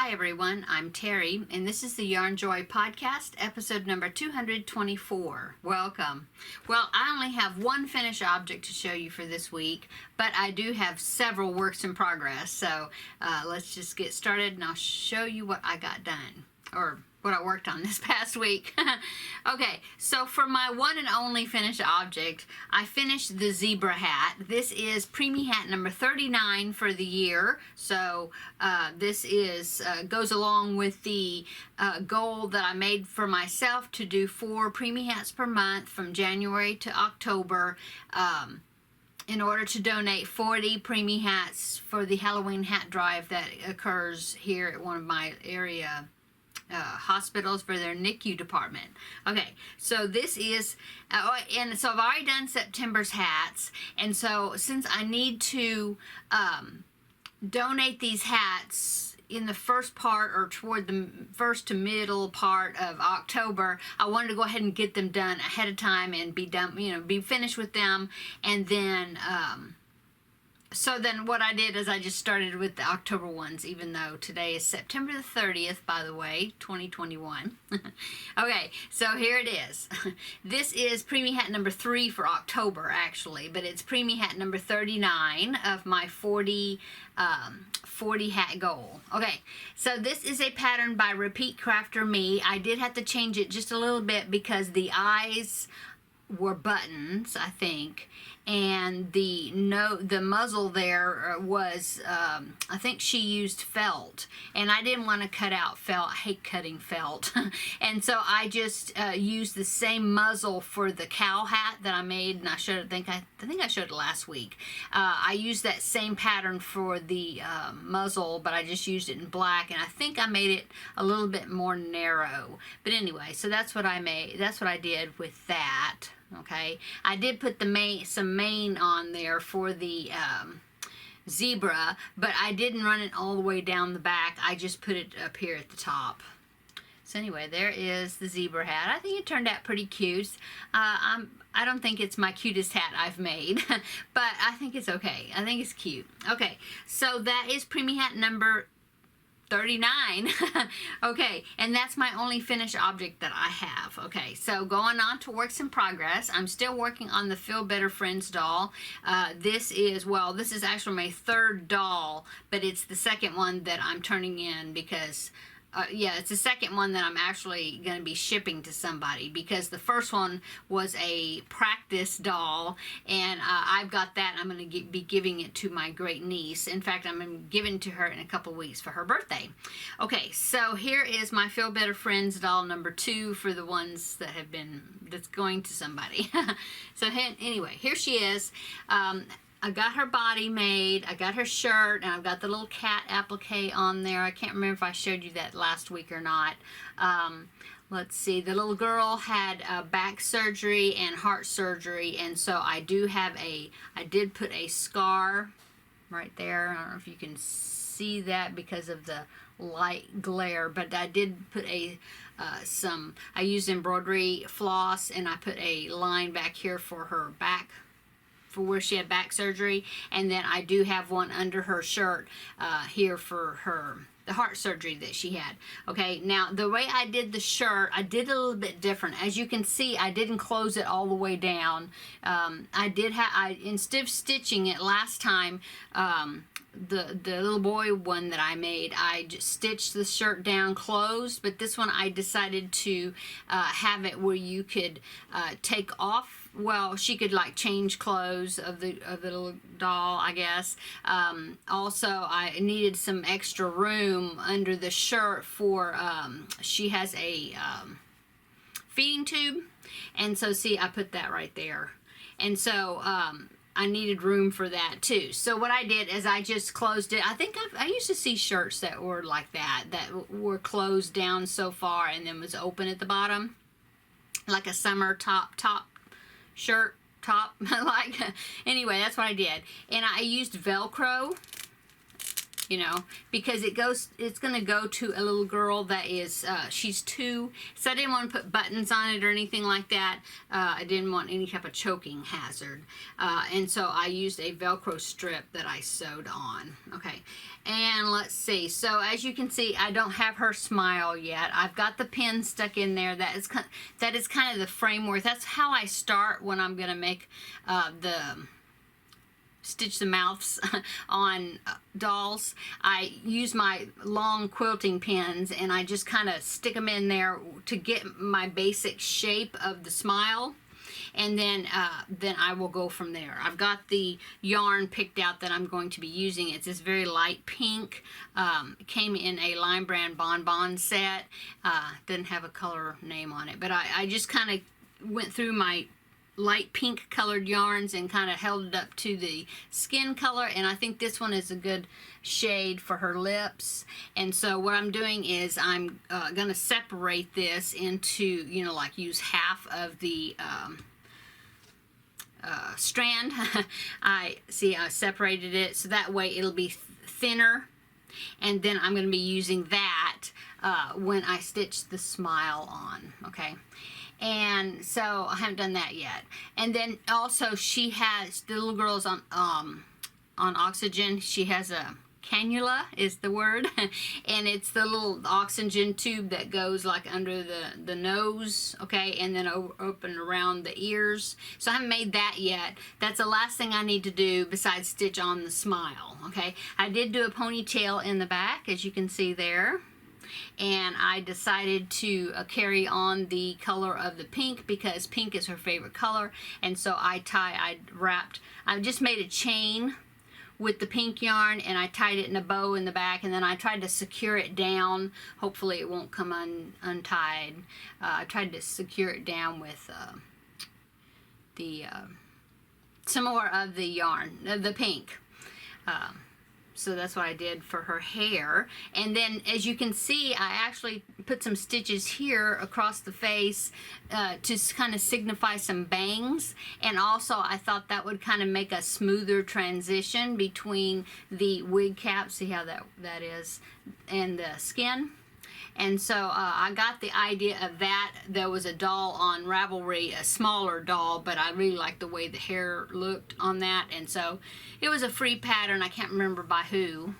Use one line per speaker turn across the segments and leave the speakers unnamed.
Hi everyone, I'm Terry, and this is the Yarnjoy podcast, episode number 224. Welcome. Well, I only have one finished object to show you for this week, but I do have several works in progress, so let's just get started and I'll show you what I got done, or what I worked on this past week. Okay, so for my one and only finished object, I finished the zebra hat. This is Preemie hat number 39 for the year. So this is goes along with the goal that I made for myself to do 4 Preemie hats per month from January to October. In order to donate 40 Preemie hats for the Halloween hat drive that occurs here at one of my area hospitals for their NICU department. Okay, so this is, and so I've already done September's hats, and so since I need to donate these hats in the first part or toward the first to middle part of October, I wanted to go ahead and get them done ahead of time and be done, be finished with them, and then so then what I did is I just started with the October ones, even though today is September the 30th, by the way, 2021. Okay, so here it is. This is Preemie hat number 3 for October, actually, but it's Preemie hat number 39 of my 40 hat goal. Okay, so this is a pattern by Repeat Crafter Me. I did have to change it just a little bit because the eyes were buttons, I think, and the muzzle there was I think she used felt, and I didn't want to cut out felt. I hate cutting felt. And so I just used the same muzzle for the cow hat that I made, and I think I showed it last week. I used that same pattern for the muzzle, but I just used it in black, and I think I made it a little bit more narrow. But anyway, so that's what I made. That's what I did with that. Okay, I did put some mane on there for the zebra, but I didn't run it all the way down the back. I just put it up here at the top. So anyway, there is the zebra hat. I think it turned out pretty cute. I don't think it's my cutest hat I've made, but I think it's okay. I think it's cute. Okay, so that is Preemie hat number 39. Okay, and that's my only finished object that I have. Okay, so going on to works in progress, I'm still working on the Feel Better Friends doll. This is actually my 3rd doll, but it's the second one that I'm turning in because it's the second one that I'm actually going to be shipping to somebody, because the first one was a practice doll, and I've got that. I'm going to be giving it to my great niece. In fact, I'm going to give it to her in a couple weeks for her birthday. Okay, so here is my Feel Better Friends doll number 2 for the ones that's going to somebody. So anyway, here she is. I got her body made, I got her shirt, and I've got the little cat applique on there. I can't remember if I showed you that last week or not. Let's see, the little girl had back surgery and heart surgery, and so I did put a scar right there. I don't know if you can see that because of the light glare, but I did put I used embroidery floss, and I put a line back here for her back, for where she had back surgery, and then I do have one under her shirt here for the heart surgery that she had. Okay, now the way I did the shirt, I did a little bit different. As you can see, I didn't close it all the way down. Instead of stitching it last time, the little boy one that I made, I just stitched the shirt down closed, but this one I decided to have it where you could take off. Well, she could like change clothes of the little doll, I guess. Also, I needed some extra room under the shirt for she has a feeding tube, and so see, I put that right there, and so I needed room for that too. So what I did is I just closed it. I think I used to see shirts that were like that were closed down so far and then was open at the bottom, like a summer top shirt top. Anyway, that's what I did. And I used Velcro you know, because it's going to go to a little girl that is, she's 2, so I didn't want to put buttons on it or anything like that. I didn't want any type of choking hazard, and so I used a Velcro strip that I sewed on. Okay, and let's see, so as you can see, I don't have her smile yet. I've got the pin stuck in there. That is kind of the framework. That's how I start when I'm going to make stitch the mouths on dolls. I use my long quilting pins and I just kind of stick them in there to get my basic shape of the smile, and then I will go from there. I've got the yarn picked out that I'm going to be using. It's this very light pink. It came in a Lime Brand Bonbon set. Didn't have a color name on it, but I just kind of went through my light pink colored yarns and kind of held it up to the skin color, and I think this one is a good shade for her lips. And so what I'm doing is I'm gonna separate this into, you know, like use half of the strand. I separated it so that way it'll be thinner, and then I'm going to be using that when I stitch the smile on. Okay, and so I haven't done that yet. And then also she has, the little girl's on oxygen. She has a cannula is the word, and it's the little oxygen tube that goes like under the nose, okay, and then open around the ears. So I haven't made that yet. That's the last thing I need to do besides stitch on the smile. Okay, I did do a ponytail in the back, as you can see there, and I decided to carry on the color of the pink because pink is her favorite color. And so I just made a chain with the pink yarn, and I tied it in a bow in the back, and then I tried to secure it down. Hopefully it won't come untied. I tried to secure it down with some more of the yarn, the pink. So that's what I did for her hair. And then as you can see, I actually put some stitches here across the face to kind of signify some bangs. And also I thought that would kind of make a smoother transition between the wig cap, see how that is, and the skin. And so I got the idea of that. There was a doll on Ravelry, a smaller doll, but I really liked the way the hair looked on that. And so it was a free pattern. I can't remember by who.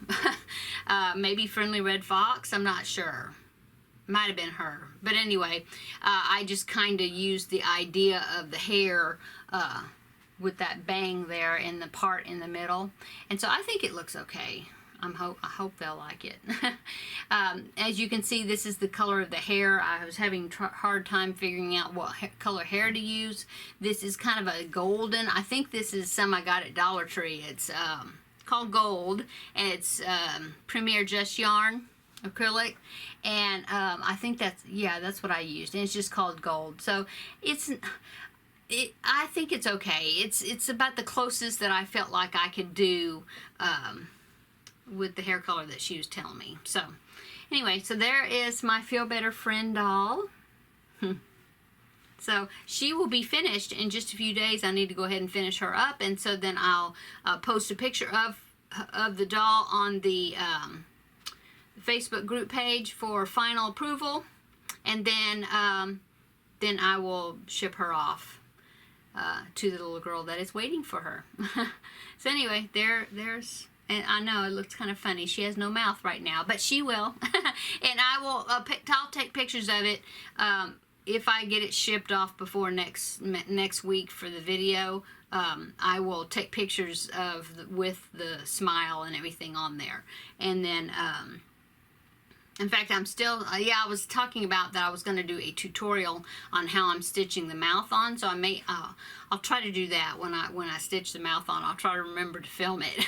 Maybe Friendly Red Fox, I'm not sure. Might have been her. But anyway, I just kind of used the idea of the hair with that bang there in the part in the middle. And so I think it looks okay. I hope they'll like it. As you can see, this is the color of the hair. I was having hard time figuring out what color hair to use. This is kind of a golden. I think this is some I got at Dollar Tree. It's called Gold, and it's Premier Just Yarn acrylic, and I think that's what I used, and it's just called Gold. So I think it's okay. It's about the closest that I felt like I could do with the hair color that she was telling me. So anyway, so there is my Feel Better Friend doll. So she will be finished in just a few days. I need to go ahead and finish her up, and so then I'll post a picture of the doll on the Facebook group page for final approval, and then I will ship her off to the little girl that is waiting for her. So anyway, there's. And I know it looks kind of funny. She has no mouth right now, but she will. And I will. I'll take pictures of it if I get it shipped off before next week for the video. I will take pictures with the smile and everything on there, and then. In fact, I'm still, I was talking about that I was going to do a tutorial on how I'm stitching the mouth on, so I'll try to do that when I stitch the mouth on. I'll try to remember to film it.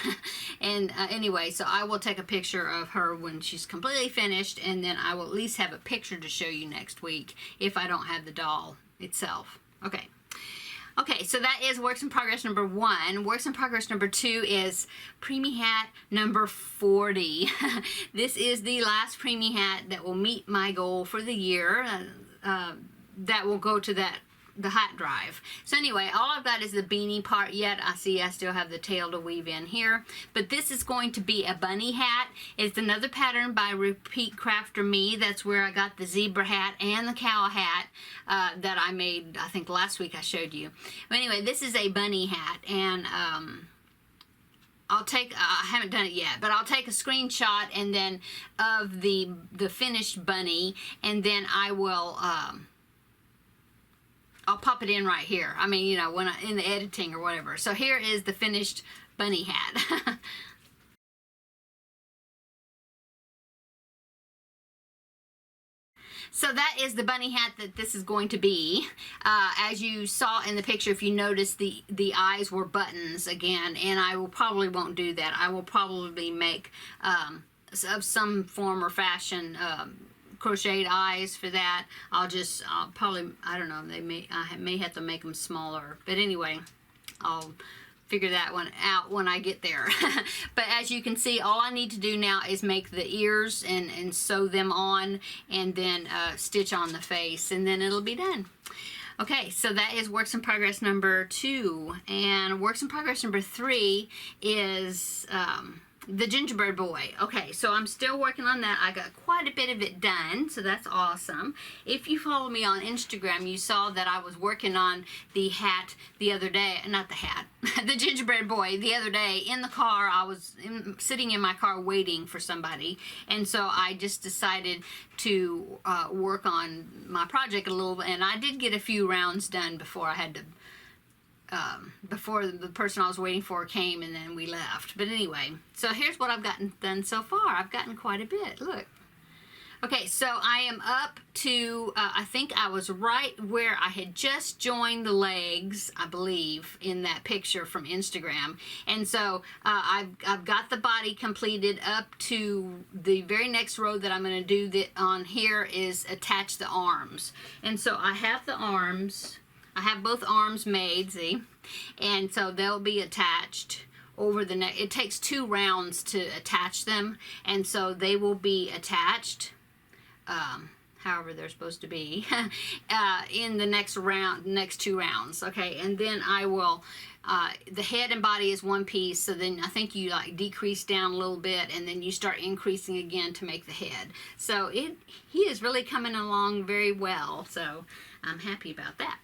And anyway, so I will take a picture of her when she's completely finished, and then I will at least have a picture to show you next week if I don't have the doll itself. Okay. Okay, so that is Works in Progress number 1. Works in Progress number 2 is Preemie hat number 40. This is the last Preemie hat that will meet my goal for the year. That will go to hat drive. So anyway, all I've got is the beanie part yet. I see I still have the tail to weave in here, but this is going to be a bunny hat. It's another pattern by Repeat Crafter Me. That's where I got the zebra hat and the cow hat that I made, I think last week I showed you. But anyway, this is a bunny hat, and I haven't done it yet, but I'll take a screenshot and then of the finished bunny, and then I will I'll pop it in right here. I mean, you know, when in the editing or whatever. So here is the finished bunny hat. So that is the bunny hat that this is going to be. As you saw in the picture, if you notice, the eyes were buttons again, and I probably won't do that. I will probably make of some form or fashion crocheted eyes for that. I'll probably, I don't know, I may have to make them smaller, but anyway, I'll figure that one out when I get there. But as you can see, all I need to do now is make the ears and sew them on, and then stitch on the face, and then it'll be done. Okay, so that is works in progress number 2, and works in progress number 3 is the gingerbread boy. Okay, so I'm still working on that. I got quite a bit of it done, so that's awesome. If you follow me on Instagram, you saw that I was working on the hat the other day, not the hat, the gingerbread boy the other day in the car. I was sitting in my car waiting for somebody, and so I just decided to work on my project a little bit, and I did get a few rounds done before I had to before the person I was waiting for came, and then we left. But anyway, so here's what I've gotten done so far. I've gotten quite a bit. Look. Okay, so I am up to, I think I was right where I had just joined the legs, I believe, in that picture from Instagram. And so I've got the body completed up to the very next row that I'm going to do on here is attach the arms. And so I have the arms. I have both arms made, see? And so they'll be attached over the neck. It takes 2 rounds to attach them, and so they will be attached, however they're supposed to be, in the next 2 rounds, okay? And then I will, the head and body is one piece, so then I think you like decrease down a little bit, and then you start increasing again to make the head. So he is really coming along very well, so I'm happy about that.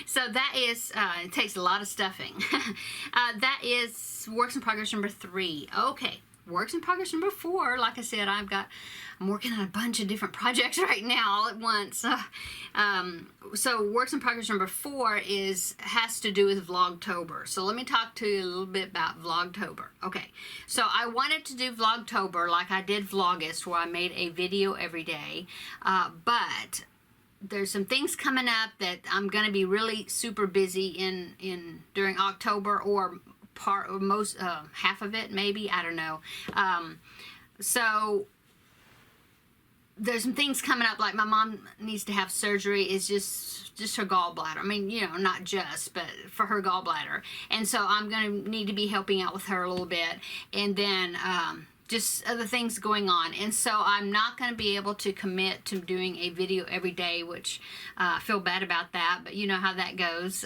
So that is, it takes a lot of stuffing. That is works in progress number 3. Okay, works in progress number 4. Like I said, I'm working on a bunch of different projects right now all at once. So works in progress number 4 has to do with Vlogtober. So let me talk to you a little bit about Vlogtober. Okay, so I wanted to do Vlogtober like I did Vlogust, where I made a video every day, but there's some things coming up that I'm going to be really super busy during October, or most half of it maybe, I don't know. So there's some things coming up, like my mom needs to have surgery. It's just her gallbladder. I mean, you know, not just, but for her gallbladder. And so I'm going to need to be helping out with her a little bit, and then just other things going on. And so I'm not going to be able to commit to doing a video every day, which I feel bad about that, but you know how that goes.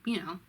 You know,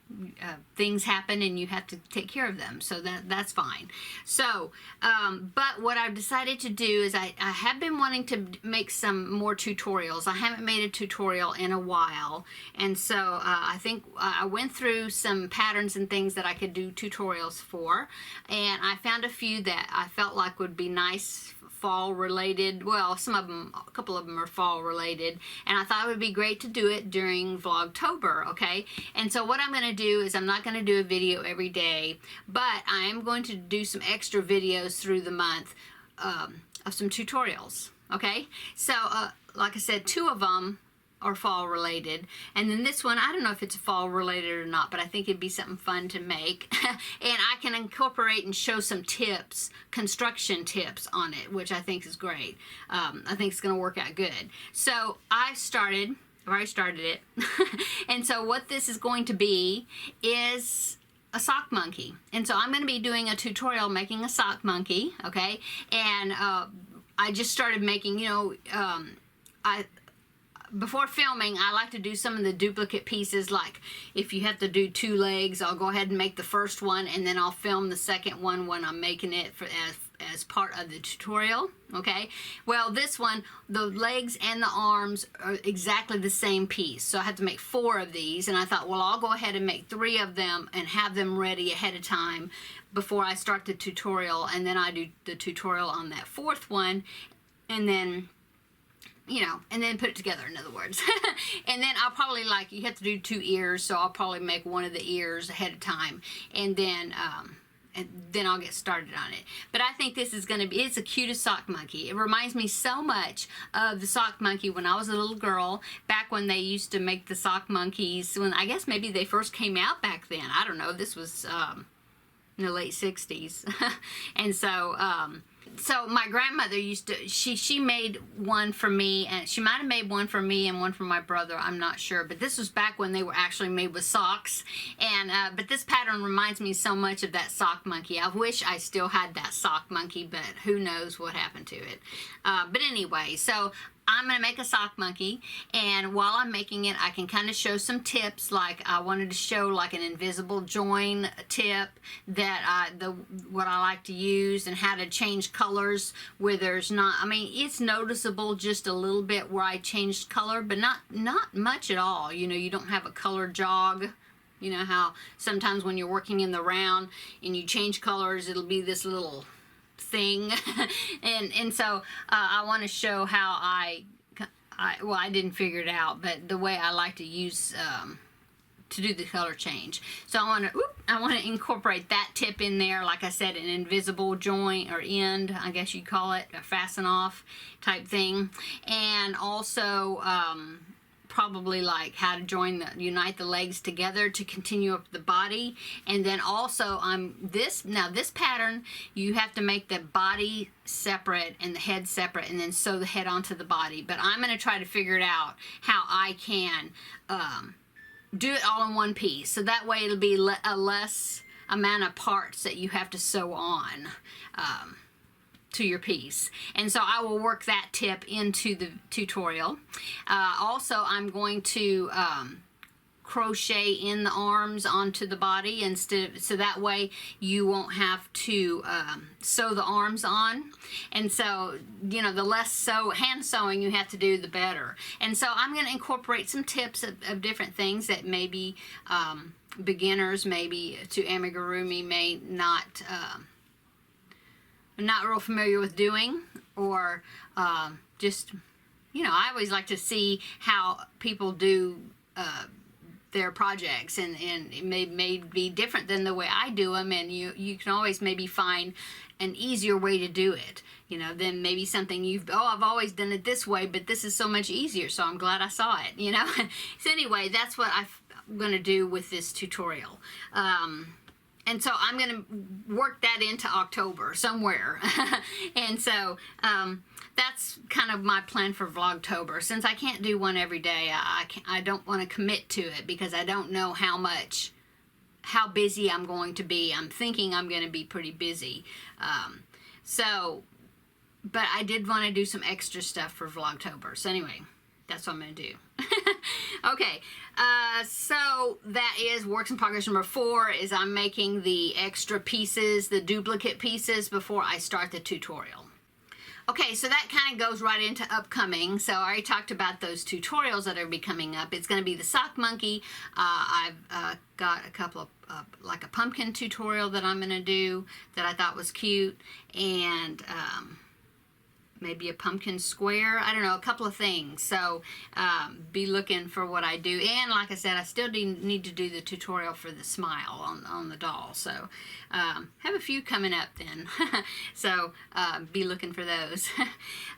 things happen and you have to take care of them, so that's fine. So but what I've decided to do is I have been wanting to make some more tutorials. I haven't made a tutorial in a while, and so I think I went through some patterns and things that I could do tutorials for, and I found a few that I felt like would be nice fall related. Well, some of them, a couple of them are fall related, and I thought it would be great to do it during Vlogtober, okay? And so what I'm going to do is I'm not going to do a video every day, but I am going to do some extra videos through the month of some tutorials, okay? So like I said, 2 of them are fall related, and then this one, I don't know if it's fall related or not, but I think it'd be something fun to make. And I can incorporate and show some tips, construction tips on it, which I think is great. I think it's going to work out good. So I've already started it. And so what this is going to be is a sock monkey. And so I'm going to be doing a tutorial making a sock monkey, okay? And I just started making, you know, before filming, I like to do some of the duplicate pieces. Like if you have to do 2 legs, I'll go ahead and make the first one, and then I'll film the second one when I'm making it for as part of the tutorial. Okay, well, this one, the legs and the arms are exactly the same piece, so I had to make 4 of these, and I thought, well, I'll go ahead and make 3 of them and have them ready ahead of time before I start the tutorial, and then I do the tutorial on that 4th one, and then, you know, and then put it together, in other words. And then I'll probably, like, you have to do 2 ears, so I'll probably make one of the ears ahead of time, and then I'll get started on it. But I think this is going to be, it's the cutest sock monkey. It reminds me so much of the sock monkey when I was a little girl, back when they used to make the sock monkeys, when I guess maybe they first came out back then. I don't know, this was in the late 60s. And so my grandmother used to, she made one for me, and she might have made one for me and one for my brother, I'm not sure, but this was back when they were actually made with socks. And but this pattern reminds me so much of that sock monkey. I wish I still had that sock monkey, but who knows what happened to it. But anyway, so I'm going to make a sock monkey, and while I'm making it, I can kind of show some tips. Like I wanted to show like an invisible join tip that what I like to use, and how to change colors where there's not, I mean, it's noticeable just a little bit where I changed color, but not much at all. You know, you don't have a color jog. You know how sometimes when you're working in the round and you change colors, it'll be this little thing. and so I want to show how well, I didn't figure it out, but the way I like to use to do the color change. So I want to incorporate that tip in there. Like I said, an invisible joint or end, I guess you'd call it, a fasten off type thing. And also probably like how to unite the legs together to continue up the body. And then also this pattern, you have to make the body separate and the head separate, and then sew the head onto the body. But I'm going to try to figure it out how I can do it all in one piece, so that way it'll be a less amount of parts that you have to sew on to your piece. And so I will work that tip into the tutorial. Also, I'm going to crochet in the arms onto the body so that way you won't have to sew the arms on. And so, you know, the less hand sewing you have to do, the better. And so I'm going to incorporate some tips of different things that maybe beginners, maybe to amigurumi, may not real familiar with doing, or just, you know, I always like to see how people do their projects, and it may be different than the way I do them, and you can always maybe find an easier way to do it, you know, than maybe something I've always done it this way, but this is so much easier, so I'm glad I saw it, you know. So anyway, that's what I'm going to do with this tutorial. And so I'm going to work that into October somewhere. And so that's kind of my plan for Vlogtober. Since I can't do one every day, I don't want to commit to it because I don't know how busy I'm going to be. I'm thinking I'm going to be pretty busy. But I did want to do some extra stuff for Vlogtober. So anyway, that's what I'm going to do. Okay, so that is works in progress number 4, is I'm making the extra pieces, the duplicate pieces, before I start the tutorial. Okay, so that kind of goes right into upcoming. So I already talked about those tutorials that are be coming up. It's going to be the sock monkey. I've got a couple of, like a pumpkin tutorial that I'm going to do that I thought was cute, and maybe a pumpkin square. I don't know, a couple of things. So be looking for what I do. And like I said, I still need to do the tutorial for the smile on the doll. So have a few coming up then. So be looking for those.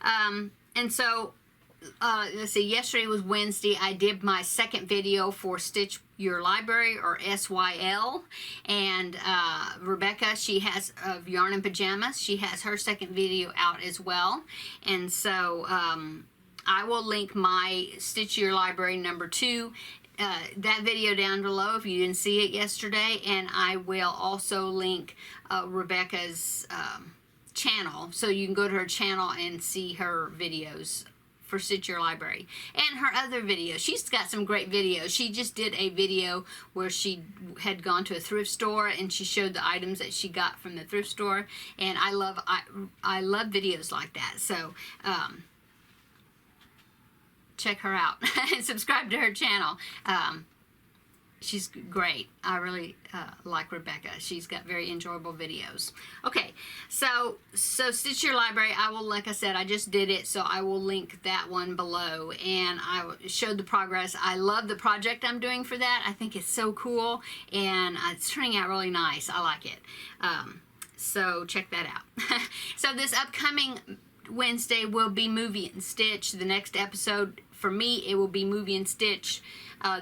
And so let's see, yesterday was Wednesday. I did my second video for Stitch Your Library, or SYL, and Rebecca, she has of Yarn and Pajamas, she has her second video out as well. And so I will link my Stitch Your Library number 2, that video down below if you didn't see it yesterday, and I will also link Rebecca's channel, so you can go to her channel and see her videos for Stitch Your Library. And her other videos. She's got some great videos. She just did a video where she had gone to a thrift store and she showed the items that she got from the thrift store. And I love videos like that. So check her out and subscribe to her channel. She's great. I really like Rebecca. She's got very enjoyable videos. Okay, so Stitch Your Library, I will, like I said, I just did it, so I will link that one below, and I showed the progress. I love the project I'm doing for that. I think it's so cool, and it's turning out really nice. I like it. So check that out. So this upcoming Wednesday will be Movie and Stitch. The next episode for me, it will be Movie and Stitch.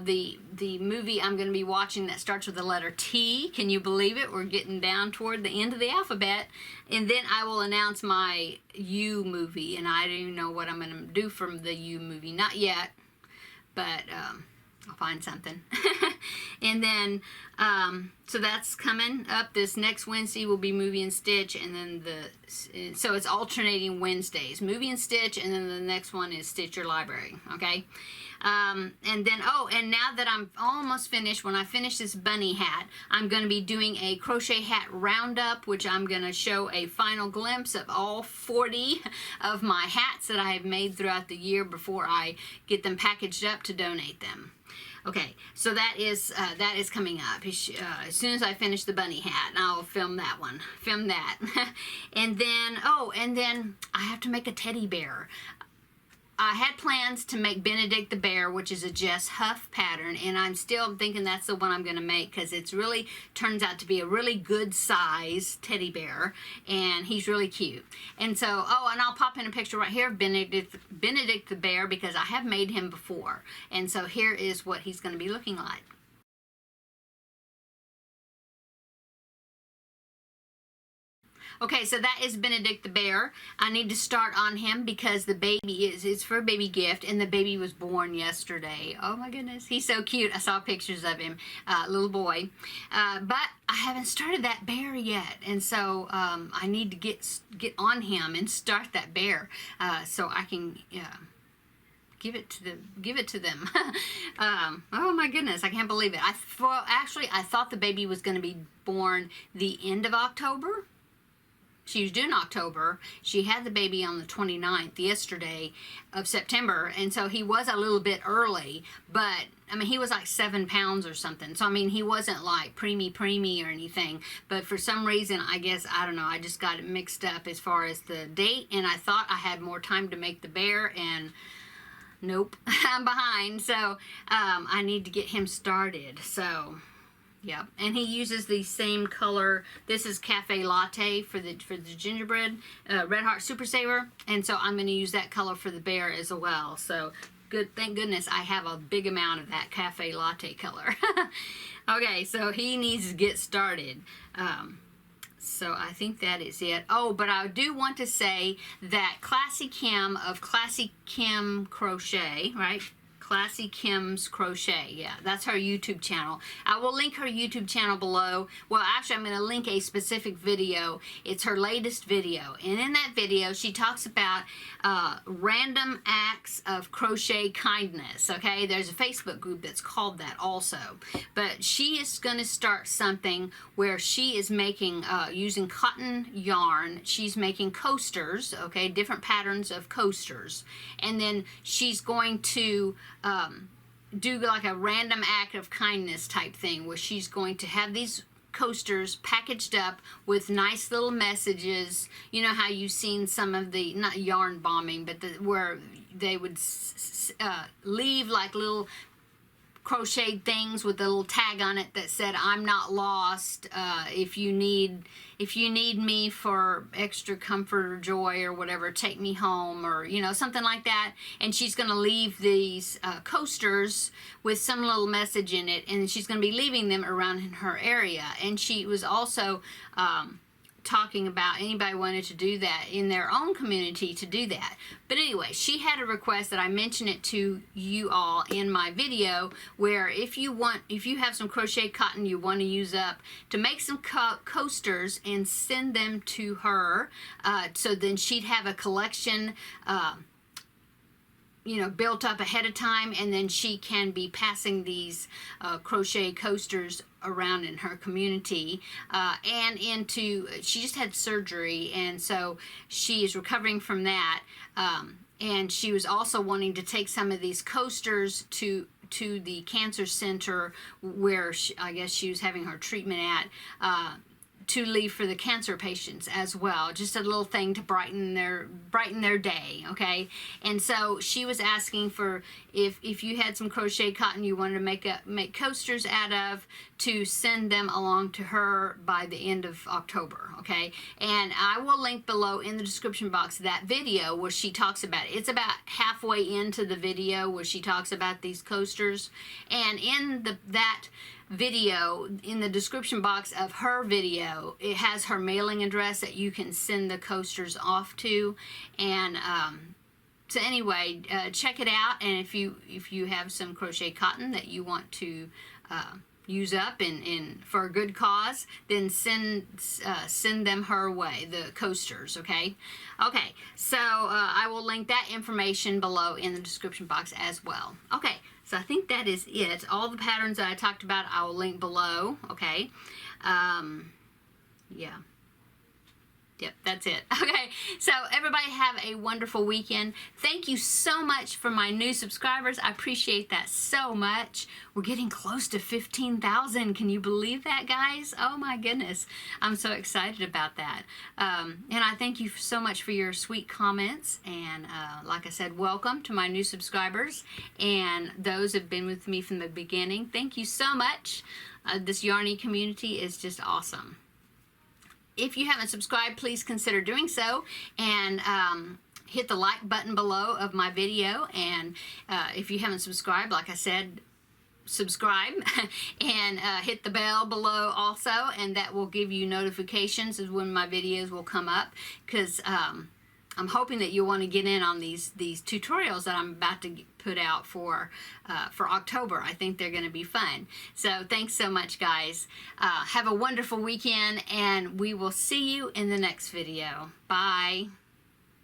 The movie I'm going to be watching that starts with the letter T. Can you believe it? We're getting down toward the end of the alphabet. And then I will announce my U movie, and I don't even know what I'm going to do from the U movie. Not yet, but I'll find something. And then, so that's coming up. This next Wednesday will be Movie and Stitch, and then so it's alternating Wednesdays. Movie and Stitch, and then the next one is Stitch Your Library, okay? And then, and now that I'm almost finished, when I finish this bunny hat, I'm going to be doing a crochet hat roundup, which I'm going to show a final glimpse of all 40 of my hats that I have made throughout the year before I get them packaged up to donate them. Okay, so that is coming up as soon as I finish the bunny hat, and I'll film that one, film that. And then, and then I have to make a teddy bear. I had plans to make Benedict the Bear, which is a Jess Huff pattern, and I'm still thinking that's the one I'm going to make because it's really turns out to be a really good size teddy bear, and he's really cute. And so, and I'll pop in a picture right here of Benedict the Bear because I have made him before. And so here is what he's going to be looking like. Okay, so that is Benedict the Bear. I need to start on him because the baby it's for a baby gift, and the baby was born yesterday. Oh my goodness, he's so cute. I saw pictures of him, little boy. But I haven't started that bear yet, and so I need to get on him and start that bear so I can give it to them. Oh my goodness, I can't believe it. Actually, I thought the baby was going to be born the end of October. She was due in October. She had the baby on the 29th, yesterday, of September, and so he was a little bit early, but, I mean, he was like 7 pounds or something, so, I mean, he wasn't like preemie or anything, but for some reason, I guess, I don't know, I just got it mixed up as far as the date, and I thought I had more time to make the bear, and nope, I'm behind, so I need to get him started, so... Yep, and he uses the same color. This is Cafe Latte for the gingerbread, Red Heart Super Saver, and so I'm going to use that color for the bear as well. So good, thank goodness I have a big amount of that Cafe Latte color. Okay, so he needs to get started. So I think that is it. Oh, but I do want to say that Classy Kim of Classy Kim Crochet, right? Classy Kim's Crochet. Yeah, that's her YouTube channel. I will link her YouTube channel below. Well, actually, I'm going to link a specific video. It's her latest video. And in that video, she talks about random acts of crochet kindness. Okay, there's a Facebook group that's called that also. But she is going to start something where she is making, using cotton yarn, she's making coasters, okay, different patterns of coasters. And then she's going to do like a random act of kindness type thing where she's going to have these coasters packaged up with nice little messages. You know how you've seen some of the, not yarn bombing, but where they would leave like little crocheted things with a little tag on it that said, "I'm not lost. If you need me for extra comfort or joy or whatever, take me home," or you know, something like that. And she's going to leave these coasters with some little message in it, and she's going to be leaving them around in her area. And she was also talking about anybody wanted to do that in their own community to do that. But anyway, she had a request that I mention it to you all in my video, where if you have some crochet cotton you want to use up, to make some coasters and send them to her, so then she'd have a collection built up ahead of time, and then she can be passing these crochet coasters around in her community, and she just had surgery, and so she is recovering from that, and she was also wanting to take some of these coasters to the cancer center where I guess she was having her treatment at, to leave for the cancer patients as well. Just a little thing to brighten their day, okay? And so she was asking for if you had some crochet cotton you wanted to make coasters out of, to send them along to her by the end of October, okay? And I will link below in the description box that video where she talks about it. It's about halfway into the video where she talks about these coasters, and in that video, in the description box of her video, it has her mailing address that you can send the coasters off to. And so anyway, check it out, and if you have some crochet cotton that you want to use up in for a good cause, then send them her way, the coasters, okay? Okay, so I will link that information below in the description box as well. Okay, so I think that is it. All the patterns that I talked about, I will link below, okay? Yeah. Yep, that's it. Okay, so everybody have a wonderful weekend. Thank you so much for my new subscribers. I appreciate that so much. We're getting close to 15,000. Can you believe that, guys? Oh my goodness. I'm so excited about that. And I thank you so much for your sweet comments. And like I said, welcome to my new subscribers. And those who have been with me from the beginning, thank you so much. This Yarny community is just awesome. If you haven't subscribed, please consider doing so, and hit the like button below of my video. And if you haven't subscribed, like I said, subscribe and hit the bell below also, and that will give you notifications of when my videos will come up, because I'm hoping that you'll want to get in on these tutorials that I'm about to put out for October. I think they're going to be fun. So thanks so much, guys. Have a wonderful weekend, and we will see you in the next video. Bye.